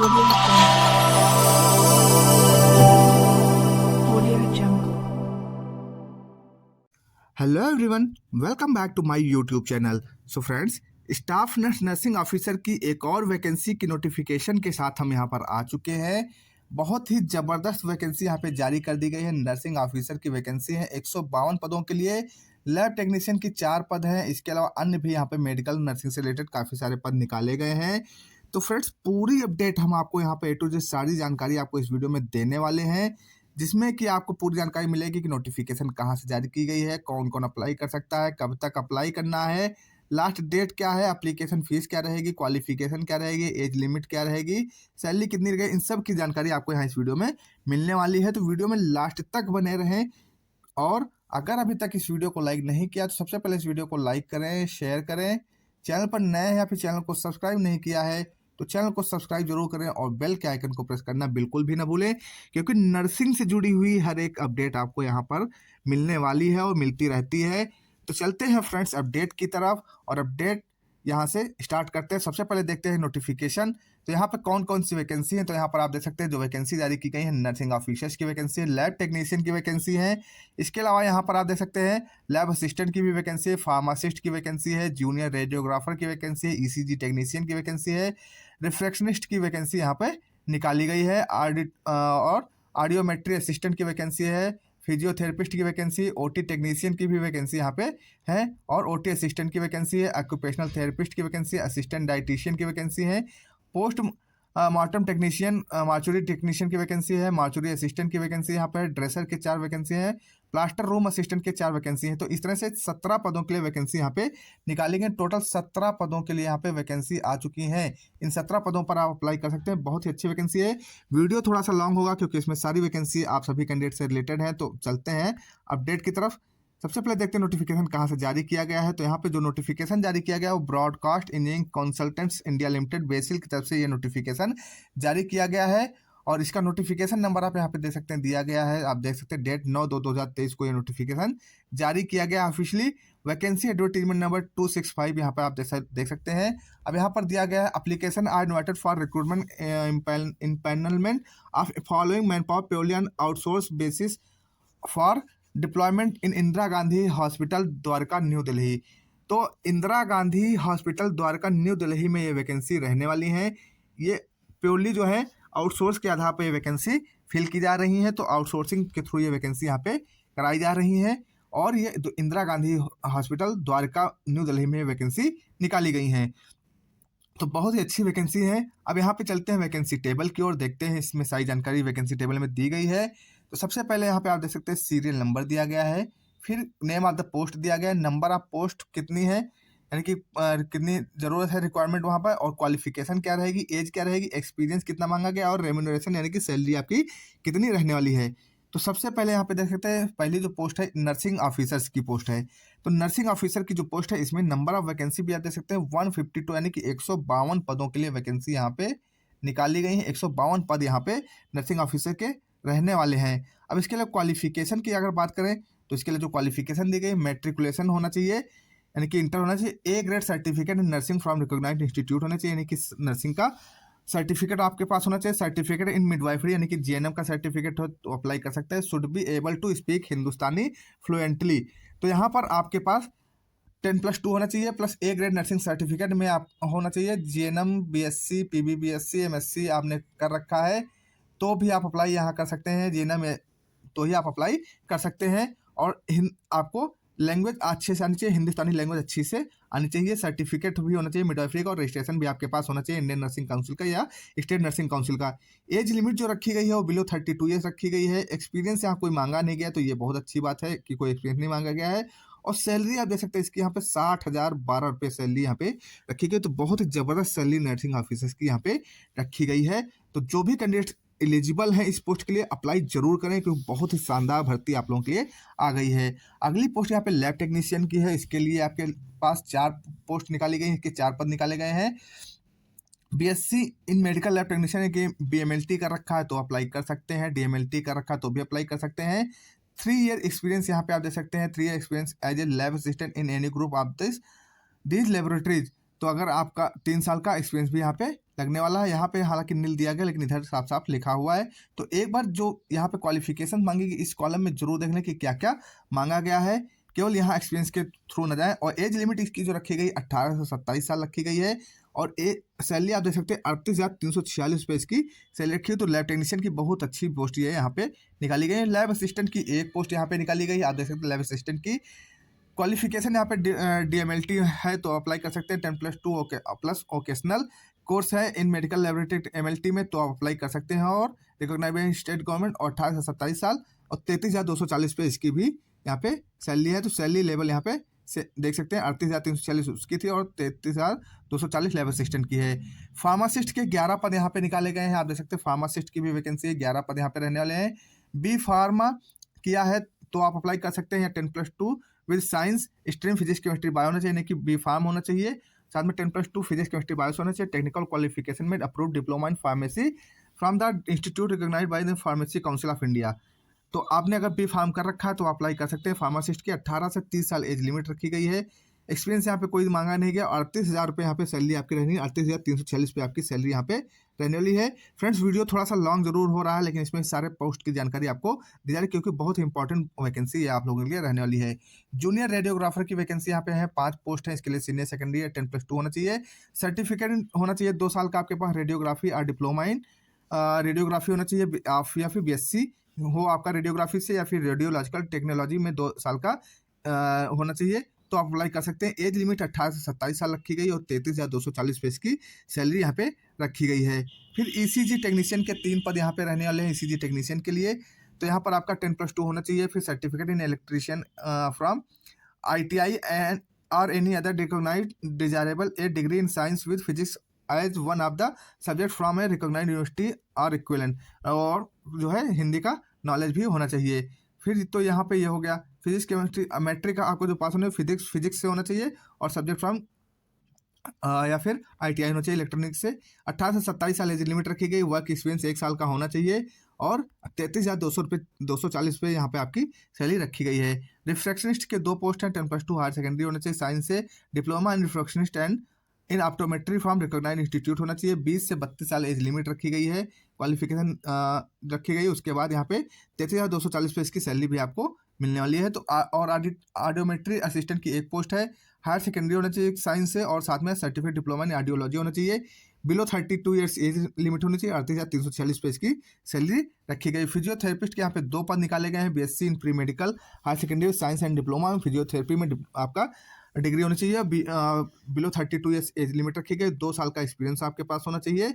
Audio Jungle. Hello everyone, welcome back to my YouTube channel. So friends, staff nurse nursing officer की एक और vacancy की notification के साथ हम यहाँ पर आ चुके हैं। बहुत ही ज़बरदस्त वैकेंसी यहाँ पे जारी कर दी गई है। नर्सिंग ऑफिसर की वैकेंसी है 152 पदों के लिए। लैब टेक्नीशियन की 4 पद हैं। इसके अलावा अन्य भी यहाँ पे मेडिकल नर्सिंग से रिलेटेड काफ़ी सारे पद निकाले गए हैं। तो फ्रेंड्स, पूरी अपडेट हम आपको यहाँ पे ए टू जेड सारी जानकारी आपको इस वीडियो में देने वाले हैं, जिसमें कि आपको पूरी जानकारी मिलेगी कि नोटिफिकेशन कहाँ से जारी की गई है, कौन कौन अप्लाई कर सकता है, कब तक अप्लाई करना है, लास्ट डेट क्या है, एप्लीकेशन फीस क्या रहेगी, क्वालिफिकेशन क्या रहेगी, एज लिमिट क्या रहेगी, सैलरी कितनी रहेगी, इन सब की जानकारी आपको यहाँ इस वीडियो में मिलने वाली है। तो वीडियो में लास्ट तक बने रहें। और अगर अभी तक इस वीडियो को लाइक नहीं किया तो सबसे पहले इस वीडियो को लाइक करें, शेयर करें। चैनल पर नए हैं या फिर चैनल को सब्सक्राइब नहीं किया है तो चैनल को सब्सक्राइब जरूर करें और बेल के आइकन को प्रेस करना बिल्कुल भी ना भूलें, क्योंकि नर्सिंग से जुड़ी हुई हर एक अपडेट आपको यहाँ पर मिलने वाली है और मिलती रहती है। तो चलते हैं फ्रेंड्स अपडेट की तरफ, और अपडेट यहाँ से स्टार्ट करते हैं। सबसे पहले देखते हैं नोटिफिकेशन। तो यहाँ पर कौन कौन सी वैकेंसी है, तो यहाँ पर आप देख सकते हैं जो वैकेंसी जारी की गई है, नर्सिंग ऑफिसर्स की वैकेंसी है, लैब टेक्नीशियन की वैकेंसी है। इसके अलावा यहाँ पर आप देख सकते हैं लैब असिस्टेंट की भी वैकेंसी है, फार्मासिस्ट की वैकेंसी है, जूनियर रेडियोग्राफर की वैकेंसी है, ईसीजी टेक्नीशियन की वैकेंसी है, रिफ्लेक्शनिस्ट की वैकेंसी यहाँ पे निकाली गई है, और ऑडियोमेट्री असिस्टेंट की वैकेंसी है, फिजियोथेरेपिस्ट की वैकेंसी, ओटी टेक्नीशियन की भी वैकेंसी यहाँ पे है, और ओटी असिस्टेंट की वैकेंसी है, ऑक्यूपेशनल थेरेपिस्ट की वैकेंसी, असिस्टेंट डाइटिशियन की वैकेंसी है, पोस्ट मार्टम टेक्नीशियन मार्चुरी टेक्नीशियन की वैकेंसी है, मार्चुरी असिस्टेंट की वैकेंसी यहाँ पर, ड्रेसर के 4 वैकेंसी हैं, प्लास्टर रूम असिस्टेंट के 4 वैकेंसी हैं। तो इस तरह से 17 पदों के लिए वैकेंसी यहाँ पे निकाली गई। टोटल 17 पदों के लिए यहाँ पे वैकेंसी आ चुकी हैं। इन 17 पदों पर आप अप्लाई कर सकते हैं। बहुत ही अच्छी वैकेंसी है। वीडियो थोड़ा सा लॉन्ग होगा क्योंकि इसमें सारी वैकेंसी आप सभी कैंडिडेट से रिलेटेड है। तो चलते हैं अपडेट की तरफ। सबसे पहले देखते हैं नोटिफिकेशन कहाँ से जारी किया गया है। तो यहाँ पे जो नोटिफिकेशन जारी किया गया है वो broadcast engineering consultants India limited BECIL की तरफ से ये नोटिफिकेशन जारी किया गया है, और इसका नोटिफिकेशन नंबर आप यहाँ पे देख सकते हैं दिया गया है। आप देख सकते हैं डेट 9/2/2023 को ये नोटिफिकेशन जारी किया गया ऑफिशियली। वैकेंसी एडवर्टीजमेंट नंबर 265 यहाँ पे आप देख सकते हैं। अब यहाँ पर दिया गया है application are invited for recruitment empanelment of following manpower purely on outsource basis for deployment in Indira Gandhi hospital Dwarka New Delhi. तो इंदिरा गांधी हॉस्पिटल द्वारका न्यू दिल्ली में ये वैकेंसी रहने वाली है। ये प्योरली जो है आउटसोर्स के आधार पर ये वैकेंसी फिल की जा रही है। तो आउटसोर्सिंग के थ्रू ये वैकेंसी यहाँ पे कराई जा रही है, और ये इंदिरा गांधी हॉस्पिटल द्वारका न्यू दिल्ली में वैकेंसी निकाली गई हैं। तो बहुत ही अच्छी वैकेंसी है। अब यहाँ पे चलते हैं वैकेंसी टेबल की ओर, देखते हैं इसमें सारी जानकारी वैकेंसी टेबल में दी गई है। तो सबसे पहले यहाँ पे आप देख सकते हैं सीरियल नंबर दिया गया है, फिर नेम ऑफ द पोस्ट दिया गया है, नंबर ऑफ पोस्ट कितनी है, यानी कि कितनी ज़रूरत है रिक्वायरमेंट वहाँ पर, और क्वालिफिकेशन क्या रहेगी, एज क्या रहेगी, एक्सपीरियंस कितना मांगा गया, और रेम्यूनरेशन यानी कि सैलरी आपकी कितनी रहने वाली है। तो सबसे पहले यहाँ पे देख सकते हैं पहली जो पोस्ट है नर्सिंग ऑफिसर्स की पोस्ट है। तो नर्सिंग ऑफिसर की जो पोस्ट है इसमें नंबर ऑफ वैकेंसी भी आप देख सकते हैं 152 यानी कि 152 पदों के लिए वैकेंसी यहाँ पे निकाली गई है। 152 पद यहाँ पे नर्सिंग ऑफिसर के रहने वाले हैं। अब इसके लिए क्वालिफिकेशन की अगर बात करें तो इसके लिए जो क्वालिफिकेशन दी गई, मेट्रिकुलेशन होना चाहिए यानी कि इंटर होना चाहिए, A grade certificate in nursing from recognised institute होना चाहिए, यानी कि नर्सिंग का सर्टिफिकेट आपके पास होना चाहिए, सर्टिफिकेट इन मिडवाइफरी यानी कि जीएनएम का सर्टिफिकेट हो तो अप्लाई कर सकते हैं, should be able to speak Hindustani fluently. तो यहाँ पर आपके पास 10+2 होना चाहिए, plus A grade nursing certificate में आप होना चाहिए, जीएनएम बीएससी पीबीबीएससी एमएससी आपने कर रखा है तो भी आप अप्लाई यहाँ कर सकते हैं, जीएनएम तो ही आप अप्लाई कर सकते हैं। और आपको लैंग्वेज अच्छे से आनी चाहिए, हिंदुस्तानी लैंग्वेज अच्छी से आनी चाहिए, सर्टिफिकेट भी होना चाहिए मिडवाइफरी का, और रजिस्ट्रेशन भी आपके पास होना चाहिए इंडियन नर्सिंग काउंसिल का या स्टेट नर्सिंग काउंसिल का। एज लिमिट जो रखी गई है वो बिलो 32 ईयर्स रखी गई है। एक्सपीरियंस यहाँ कोई मांगा नहीं गया, तो ये बहुत अच्छी बात है कि कोई एक्सपीरियंस नहीं मांगा गया है। और सैलरी आप देख सकते हैं इसकी यहाँ पे 60,012 रुपये सैलरी यहाँ पे रखी गई। तो बहुत ही ज़बरदस्त सैलरी नर्सिंग ऑफिसर्स की यहाँ पे रखी गई है। तो जो भी कैंडिडेट एलिजिबल हैं इस पोस्ट के लिए अप्लाई जरूर करें, क्योंकि बहुत ही शानदार भर्ती आप लोगों के लिए आ गई है। अगली पोस्ट यहाँ पे लैब टेक्नीशियन की है। इसके लिए आपके पास 4 पोस्ट निकाली गई हैं, इसके 4 पद निकाले गए हैं। BSc in medical lab technician की बीएमएलटी कर रखा है तो अप्लाई कर सकते हैं, डीएमएलटी कर रखा है तो भी अप्लाई कर सकते हैं। 3 ईयर एक्सपीरियंस यहाँ पे आप देख सकते हैं, 3 year experience as a lab assistant in any group of this laboratories. तो अगर आपका 3 साल का एक्सपीरियंस भी यहाँ पे लगने वाला है। यहाँ पे हालांकि नील दिया गया लेकिन इधर साफ साफ लिखा हुआ है। तो एक बार जो यहाँ पे क्वालिफिकेशन मांगेगी इस कॉलम में जरूर देख लें कि क्या क्या मांगा गया है, केवल यहाँ एक्सपीरियंस के थ्रू न जाए। और एज लिमिट इसकी जो रखी गई 18 से 27 साल रखी गई है। और सैलरी आप देख सकते हैं 38,346 रुपये इसकी सैलरी रखी है। तो लैब टेक्नीशियन की बहुत अच्छी पोस्ट ये यहाँ पे निकाली गई है। लैब असिस्टेंट की एक पोस्ट यहाँ पे निकाली गई है, आप देख सकते हैं लैब असिस्टेंट की क्वालिफिकेशन यहाँ पे DMLT है तो अप्लाई कर सकते हैं। 10+2 प्लस ओकेशनल कोर्स है इन मेडिकल लेबोरेटरी MLT में तो आप अप्लाई कर सकते हैं। और रिकॉग्नाइज बाय स्टेट गवर्नमेंट और 18 से 27 साल और 33,240 पे इसकी भी यहाँ पे सैलरी है। तो सैलरी लेवल यहाँ पे से देख सकते हैं 38,346 उसकी थी और 33,240 लेवल असिस्टेंट की है। फार्मासिस्ट के 11 पद यहाँ पे निकाले गए हैं, आप देख सकते हैं फार्मासिस्ट की भी वैकेंसी है, 11 पद यहाँ पे रहने वाले हैं। बी फार्मा किया है तो आप अप्लाई कर सकते हैं। 10+2 with science stream physics chemistry bio होना चाहिए, यानी कि बी फार्म होना चाहिए। साथ में 10+2 फिजिक्स केमिस्ट्री बायो होना चाहिए। टेक्निकल क्वालिफिकेशन में approve diploma in pharmacy from the institute recognised by the pharmacy council of India. तो आपने अगर बी फार्म कर रखा है तो अप्लाई कर सकते हैं। फार्मासिस्ट की 18 से 30 साल एज लिमिट रखी गई है। एक्सपीरियंस यहाँ पे कोई मांगा नहीं गया। 38,000 रुपये यहाँ पे सैलरी आपकी रहनी है। 38,346 रुपये आपकी सैलरी यहाँ पे रहने वाली है। फ्रेंड्स वीडियो थोड़ा सा लॉन्ग जरूर हो रहा है लेकिन इसमें सारे पोस्ट की जानकारी आपको दी जा रही है क्योंकि बहुत इंपॉर्टेंट वैकेंसी आप लोगों के लिए रहने वाली है। जूनियर रेडियोग्राफर की वैकेंसी यहाँ पे है, 5 पोस्ट है। इसके लिए सीनियर सेकेंडरी 10+2 होना चाहिए। सर्टिफिकेट होना चाहिए 2 साल का आपके पास रेडियोग्राफी और डिप्लोमा इन रेडियोग्राफी होना चाहिए। आप या फिर BSc हो आपका रेडियोग्राफी से या फिर रेडियोलॉजिकल टेक्नोलॉजी में 2 साल का होना चाहिए तो आप अप्लाई कर सकते हैं। एज लिमिट 18 से 27 साल रखी गई और 33,240 पे इसकी सैलरी यहाँ पे रखी गई है। फिर ECG टेक्नीशियन के 3 पद यहाँ पे रहने वाले हैं। ECG टेक्नीशियन के लिए तो यहाँ पर आपका 10+2 होना चाहिए। फिर certificate in electrician from ITI and or any other recognised desirable a degree in science with physics as one of the subject from a recognised university or equivalent, और जो है हिंदी का नॉलेज भी होना चाहिए। फिर तो यहाँ पे ये हो गया फिजिक्स केमिस्ट्री मैट्रिक का आपको जो पास होना है फिजिक्स से होना चाहिए और सब्जेक्ट फ्रॉम या फिर ITI होना चाहिए इलेक्ट्रॉनिक्स से। 18 से 27 साल एज लिमिट रखी गई। वर्क एक्सपीरियंस 1 साल का होना चाहिए और 33,240 रुपये यहाँ पे आपकी सैलरी रखी गई है। रिफ्रैक्शनिस्ट के 2 पोस्ट हैं। 10+2 हायर सेकेंडरी होना चाहिए साइंस से। Diploma in refractionist and in optometry from recognised institute होना चाहिए। 20 से 32 साल एज लिमिट रखी गई है। क्वालिफिकेशन रखी गई। उसके बाद यहाँ पे 33,240 पे इसकी सैलरी भी आपको मिलने वाली है। तो और ऑडियोमेट्री असिस्टेंट की एक पोस्ट है। हायर सेकेंडरी होना चाहिए साइंस से और साथ में सर्टिफिकेट डिप्लोमा इन ऑडियोलॉजी होना चाहिए। बिलो 32 ईयर्स एज लिमिट होनी चाहिए। 38,346 पे इसकी सैलरी रखी गई। फिजियोथेरेपिस्ट के यहाँ पे 2 पद निकाले गए हैं। BSc in pre medical higher secondary science and diploma में फिजियोथेरेपी में आपका डिग्री होनी चाहिए। बिलो 32 ईयर्स एज लिमिट रखी गई। 2 साल का एक्सपीरियंस आपके पास होना चाहिए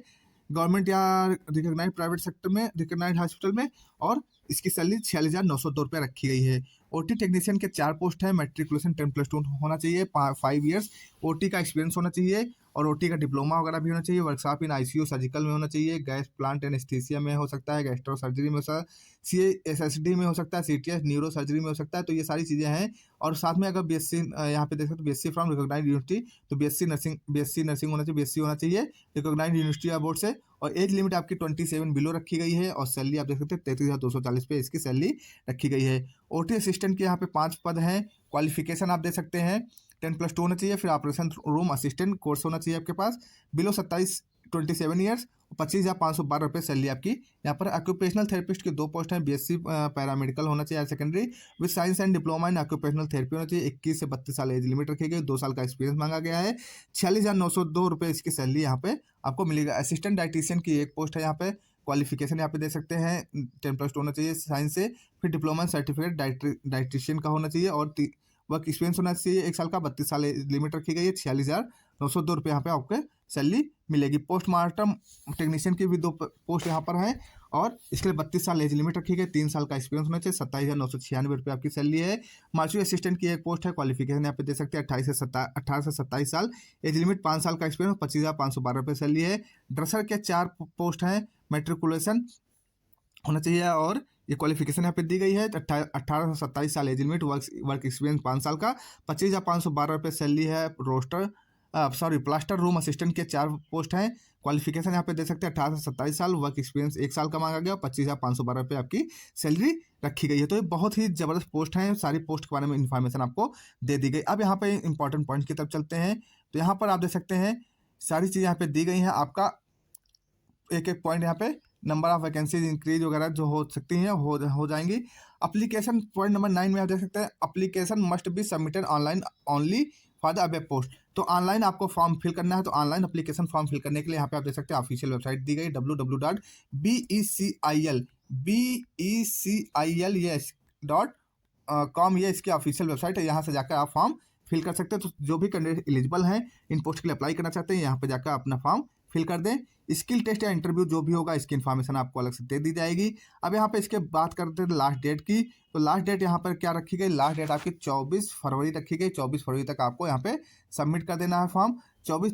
गवर्नमेंट या रिकॉग्नाइज्ड प्राइवेट सेक्टर में रिकॉग्नाइज्ड हॉस्पिटल में। और इसकी सैलरी 46,902 रुपये रखी गई है। OT टेक्नीशियन के 4 पोस्ट है। मैट्रिकुलेशन 10+2 होना चाहिए। 5 ईयर्स OT का एक्सपीरियंस होना चाहिए और OT का डिप्लोमा वगैरह भी होना चाहिए। वर्कशॉप इन ICU सर्जिकल में होना चाहिए। गैस प्लांट एनेस्थीसिया में हो सकता है। गैस्ट्रो सर्जरी में हो सकता है। CSSD में हो सकता है। CTS न्यूरो सर्जरी में हो सकता है। तो ये सारी चीज़ें हैं। और साथ में अगर BSc यहाँ पे देख सकते हो BSc फ्रॉम रिकॉग्नाइज्ड यूनिवर्सिटी तो BSc नर्सिंग होना चाहिए। BSc होना चाहिए रिकॉग्नाइज्ड यूनिवर्सिटी या बोर्ड से। और एज लिमिट आपकी 27 बिलो रखी गई है और सैलरी आप देख सकते हैं 33,240 पे इसकी सैलरी रखी गई है। OT असिस्टेंट के यहाँ पे 5 पद हैं। क्वालिफिकेशन आप देख सकते हैं 10+2 होना चाहिए। फिर ऑपरेशन रूम असिस्टेंट कोर्स होना चाहिए आपके पास। बिलो 27 ईयर्स 25,512 रुपये सैलरी आपकी यहाँ पर। ऑक्यूपेशनल थेरेपिस्ट के 2 पोस्ट हैं। BSc पैरामेडिकल होना चाहिए higher secondary with science and diploma in occupational therapy होना चाहिए। 21 से 32 साल एज लिमिट रखी गई। 2 साल का एक्सपीरियंस मांगा गया है। 46,902 रुपये इसकी सैलरी यहाँ पे आपको मिलेगा। असिस्टेंट डाइटिशियन की एक पोस्ट है यहाँ पे। क्वालिफिकेशन यहाँ पे दे सकते हैं 10+2 होना चाहिए साइंस से। फिर डिप्लोमा सर्टिफिकेट डाइटिशियन का होना चाहिए और वर्क एक्सपीरियंस होना चाहिए 1 साल का। 32 साल लिमिट रखी गई है। 46,902 रुपये यहाँ पे आपके सैलरी मिलेगी। पोस्टमार्टम टेक्नीशियन की भी 2 पोस्ट यहाँ पर हैं और इसके लिए 32 साल एज लिमिट रखी गई। 3 साल का एक्सपीरियंस होना चाहिए। 27,996 रुपये आपकी सैलरी है। मार्चुरी असिस्टेंट की एक पोस्ट है। क्वालिफिकेशन यहाँ पे दे सकते हैं 18 से 27 साल एज लिमिट। 5 साल का एक्सपीरियंस 25,512 रुपये सैलरी है। ड्रेसर के 4 पोस्ट हैं। मैट्रिकुलेशन होना चाहिए और ये क्वालिफिकेशन यहाँ पे दी गई है। 18 से 27 साल एज लिमिट। वर्क एक्सपीरियंस 5 साल का। 25,512 रुपये सैलरी है। प्लास्टर रूम असिस्टेंट के 4 पोस्ट हैं। क्वालिफिकेशन यहाँ पे दे सकते हैं 18 से 27 साल। वर्क एक्सपीरियंस 1 साल का मांगा गया। 25,512 रुपये आपकी सैलरी रखी गई है। तो ये बहुत ही ज़बरदस्त पोस्ट हैं। सारी पोस्ट के बारे में इन्फॉर्मेशन आपको दे दी गई। अब यहाँ पे इंपॉर्टेंट पॉइंट की तरफ चलते हैं। तो यहाँ पर आप देख सकते हैं सारी चीज़ें यहाँ पे दी गई हैं। आपका एक एक पॉइंट यहाँ पे नंबर ऑफ वैकेंसीज इंक्रीज वगैरह जो हो सकती हैं हो जाएंगी। एप्लीकेशन पॉइंट नंबर 9 में आप देख सकते हैं, application must be submitted online only for the above post. तो ऑनलाइन आपको फॉर्म फिल करना है, तो ऑनलाइन एप्लीकेशन फॉर्म फिल करने के लिए यहाँ पे आप देख सकते हैं ऑफिशियल वेबसाइट दी गई www.becil.com, ये इसकी ऑफिशियल वेबसाइट है। यहाँ से जाकर आप फॉर्म फिल कर सकते हैं। तो जो भी कैंडिडेट एलिजिबल हैं, इन पोस्ट के लिए अप्लाई करना चाहते हैं, यहाँ पे जाकर अपना फॉर्म फिल कर दें। स्किल टेस्ट या इंटरव्यू जो भी होगा इसकी इन्फॉर्मेशन आपको अलग से दे दी जाएगी। अब यहाँ पे इसके बात करते हैं लास्ट डेट की। तो लास्ट डेट यहाँ पर क्या रखी गई, लास्ट डेट आपकी 24 फरवरी रखी गई। 24 फरवरी तक आपको यहाँ पे सबमिट कर देना है फॉर्म। 24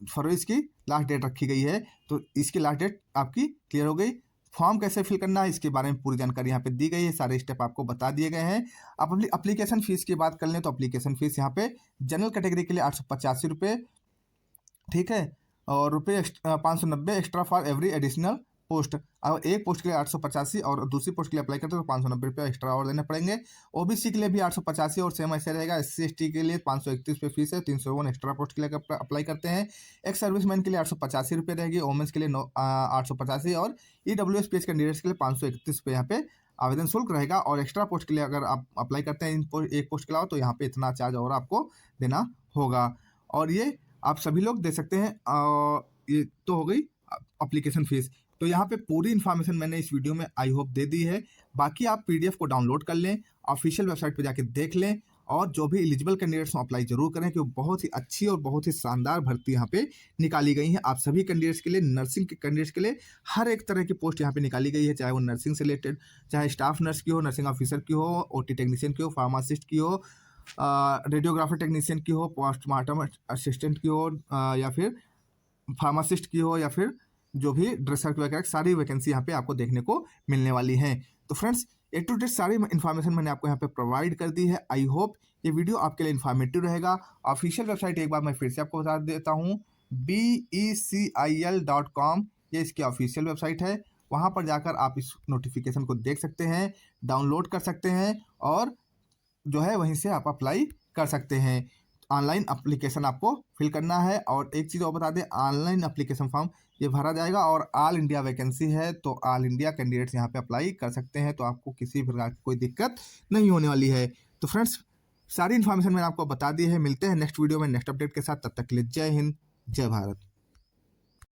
फरवरी इसकी लास्ट डेट रखी गई है। तो इसकी लास्ट डेट आपकी क्लियर हो गई। फॉर्म कैसे फिल करना है इसके बारे में पूरी जानकारी यहाँ पे दी गई है, सारे स्टेप आपको बता दिए गए हैं। आप अपनी एप्लीकेशन फीस की बात कर लें तो एप्लीकेशन फीस यहाँ पे जनरल कैटेगरी के लिए 885 रुपये, ठीक है, और रुपये 590 extra for every additional post. और एक पोस्ट के लिए 885 और दूसरी पोस्ट के लिए अप्लाई करते हो तो 590 रुपये एक्स्ट्रा और देने पड़ेंगे। ओबीसी के लिए भी 885 और सेम ऐसे रहेगा। SC ST के लिए 531 रुपये फीस है, 301 एक्स्ट्रा पोस्ट के लिए अप्लाई करते हैं। एक सर्विसमैन के लिए 885 रुपये रहेगी, वोमेंस के लिए 885 और EWS PH कैंडिडेट्स के लिए 531 रुपये यहाँ पे आवेदन शुल्क रहेगा। और एक्स्ट्रा पोस्ट के लिए अगर आप अप्लाई करते हैं एक पोस्ट के अलावा तो यहाँ पे इतना चार्ज और आपको देना होगा। और ये आप सभी लोग दे सकते हैं। ये तो हो गई एप्लीकेशन फीस। तो यहाँ पे पूरी इन्फॉर्मेशन मैंने इस वीडियो में आई होप दे दी है। बाकी आप PDF को डाउनलोड कर लें, ऑफिशियल वेबसाइट पे जाके देख लें, और जो भी एलिजिबल कैंडिडेट्स हैं अप्लाई जरूर करें, क्योंकि बहुत ही अच्छी और बहुत ही शानदार भर्ती यहाँ पे निकाली गई है आप सभी कैंडिडेट्स के लिए। नर्सिंग के कैंडिडेट्स के लिए हर एक तरह की पोस्ट यहाँ पे निकाली गई है, चाहे वो नर्सिंग से रिलेटेड, चाहे स्टाफ नर्स की हो, नर्सिंग ऑफिसर की हो, OT टेक्नीशियन की हो, फार्मासिस्ट की हो, रेडियोग्राफर टेक्नीशियन की हो, पोस्टमार्टम असिस्टेंट की हो, या फिर फार्मासिस्ट की हो, या फिर जो भी ड्रेसर वगैरह, सारी वैकेंसी यहाँ पे आपको देखने को मिलने वाली हैं। तो फ्रेंड्स A to Z सारी इन्फॉर्मेशन मैंने आपको यहाँ पे प्रोवाइड कर दी है। आई होप ये वीडियो आपके लिए इन्फॉर्मेटिव रहेगा। ऑफिशियल वेबसाइट एक बार मैं फिर से आपको बता देता हूँ, becil.com, ये इसकी ऑफिशियल वेबसाइट है। वहाँ पर जाकर आप इस नोटिफिकेशन को देख सकते हैं, डाउनलोड कर सकते हैं, और जो है वहीं से आप अप्लाई कर सकते हैं। ऑनलाइन एप्लीकेशन आपको फिल करना है। और एक चीज़ और बता दें, ऑनलाइन एप्लीकेशन फॉर्म ये भरा जाएगा और ऑल इंडिया वैकेंसी है, तो ऑल इंडिया कैंडिडेट्स यहाँ पे अप्लाई कर सकते हैं। तो आपको किसी प्रकार की कोई दिक्कत नहीं होने वाली है। तो फ्रेंड्स सारी इन्फॉर्मेशन मैंने आपको बता दी है। मिलते हैं नेक्स्ट वीडियो में नेक्स्ट अपडेट के साथ, तब तक के लिए जय हिंद, जय भारत।